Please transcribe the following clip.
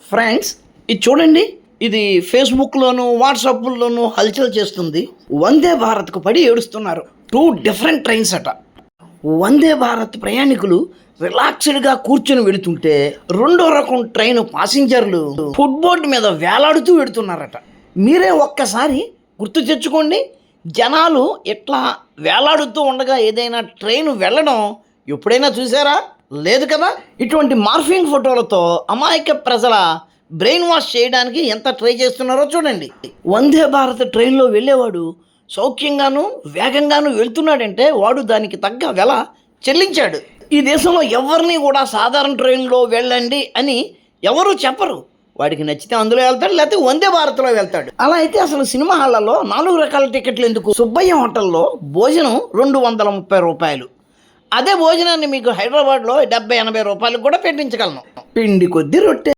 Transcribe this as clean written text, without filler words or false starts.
Friends, ఇది చూడండి. ఇది ఫేస్బుక్లోను వాట్సాప్లోను హల్చల్ చేస్తుంది. వందే భారత్కు పడి ఏడుస్తున్నారు. 2 డిఫరెంట్ ట్రైన్స్ అట. వందే భారత్ ప్రయాణికులు రిలాక్స్డ్గా కూర్చొని వెళుతుంటే రెండో రకం ట్రైన్ పాసింజర్లు ఫుట్బోర్డ్ మీద వేలాడుతూ వెళుతున్నారట. మీరే ఒక్కసారి గుర్తు తెచ్చుకోండి. జనాలు ఇట్లా వేలాడుతూ ఉండగా ఏదైనా ట్రైన్ వెళ్ళడం ఎప్పుడైనా చూసారా? లేదు కదా. ఇటువంటి మార్ఫింగ్ ఫోటోలతో అమాయక ప్రజల బ్రెయిన్ వాష్ చేయడానికి ఎంత ట్రై చేస్తున్నారో చూడండి. వందే భారత్ ట్రైన్లో వెళ్ళేవాడు సౌఖ్యంగాను వేగంగాను వెళ్తున్నాడంటే వాడు దానికి తగ్గ వెల చెల్లించాడు. ఈ దేశంలో ఎవరిని కూడా సాధారణ ట్రైన్లో వెళ్ళండి అని ఎవరు చెప్పరు. వాడికి నచ్చితే అందులో వెళ్తాడు, లేకపోతే వందే భారత్లో వెళ్తాడు. అలా అయితే అసలు సినిమా హాళ్లలో 4 రకాల టికెట్లు ఎందుకు? సుబ్బయ్య హోటల్లో భోజనం 230 రూపాయలు. అదే భోజనాన్ని మీకు హైదరాబాద్లో 70-80 రూపాయలకు కూడా పెట్టించగలను. పిండి కొద్ది రొట్టె.